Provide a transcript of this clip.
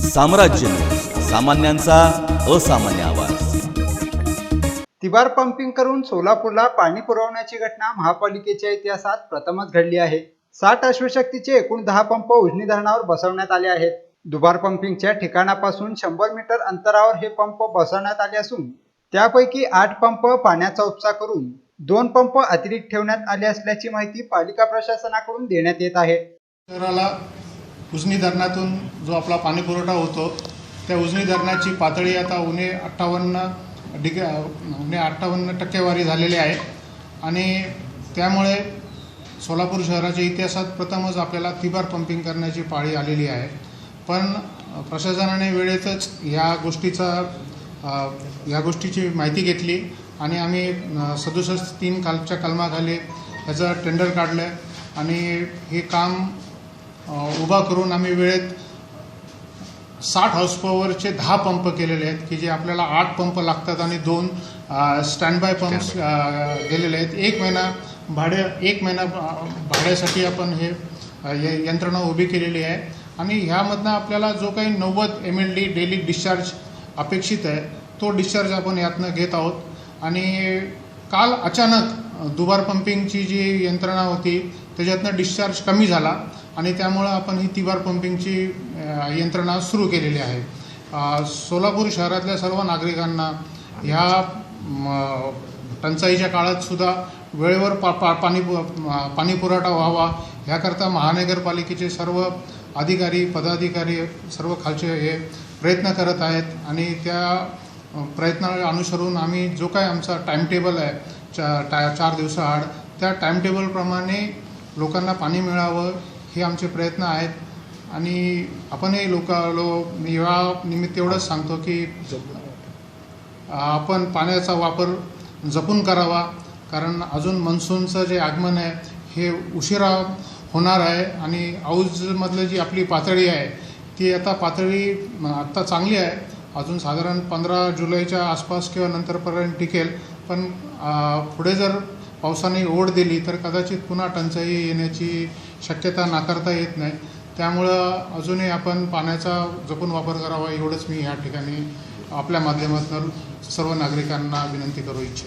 साम्राज्य न्यूज, सामान्यांचा असामान्य आवाज। तिबार पंपिंग करून सोलापूरला पाणी पुरवण्याची घटना महापालिकेच्या इतिहासात प्रथमच घडली आहे। 60 अश्वशक्तीचे एकूण 10 पंप उजनी धरणावर बसवण्यात आले आहेत। दुबार पंपिंगच्या ठिकाणापासून 100 मीटर अंतरावर हे पंप बसवण्यात आले असून त्यापैकी 8 पंप पाण्याचा उपसा करून 2 पंप अतिरिक्त ठेवण्यात आले असल्याची माहिती पालिका प्रशासनाकडून देण्यात येत आहे। शहराला उजनी धरणातून जो आपला पाणी पुरवठा होतो त्या उजनी धरणाची पातळी आता उणे 58 टक्केवारी झालेली आहे आणि त्यामुळे सोलापूर शहराच्या इतिहासात प्रथमच आपल्याला तिबार पंपिंग करण्याची पाळी आलेली आहे। पण प्रशासनाने वेळेतच या गोष्टीची माहिती घेतली आणि आम्ही 67(3) खालच्या कलमाखाली याचं टेंडर काढलं आणि हे काम उभा करून आम्ही वेळेत 60 हॉर्स पॉवरचे 10 पंप केलेले आहेत की जे आपल्याला 8 पंप लागतात आणि 2 स्टँड बाय पंप्स गेलेले आहेत। 1 महिना भाड्यासाठी आपण हे यंत्रणा उभी केलेली आहे आणि ह्यामधनं आपल्याला जो काही 90 MLD डेली डिस्चार्ज अपेक्षित आहे तो डिस्चार्ज आपण यातनं घेत आहोत। आणि काल अचानक दुबार पंपिंगची जी यंत्रणा होती त्याच्यातनं डिस्चार्ज कमी झाला आणि त्यामुळं आपण ही तिबार पंपिंगची यंत्रणा सुरू केलेली आहे। सोलापूर शहरातल्या सर्व नागरिकांना ह्या टंचाईच्या काळातसुद्धा वेळेवर पाणी पुरवठा व्हावा ह्याकरता महानगरपालिकेचे सर्व अधिकारी पदाधिकारी सर्व खालचे हे प्रयत्न करत आहेत आणि त्या प्रयत्नाला अनुसरून आम्ही जो काही आमचा टाईमटेबल आहे 4 दिवसाआड त्या टाईमटेबलप्रमाणे लोकांना पाणी मिळावं हे आमचे प्रयत्न आहेत। आणि आपणही या निमित्त एवढंच सांगतो की आपण पाण्याचा वापर जपून करावा, कारण अजून मान्सूनचं जे आगमन आहे हे उशिरा होणार आहे आणि औजमधलं जी आपली पातळी आहे ती आत्ता चांगली आहे, अजून साधारण 15 जुलैच्या आसपास किंवा नंतरपर्यंत टिकेल। पण पुढे जर पावसाने ओढ दिली तर कदाचित पुन्हा टंचाई येण्याची शक्यता नाकारता येत नाही। त्यामुळं अजूनही आपण पाण्याचा जपून वापर करावा एवढंच मी या ठिकाणी आपल्या माध्यमातून सर्व नागरिकांना विनंती करू इच्छितो।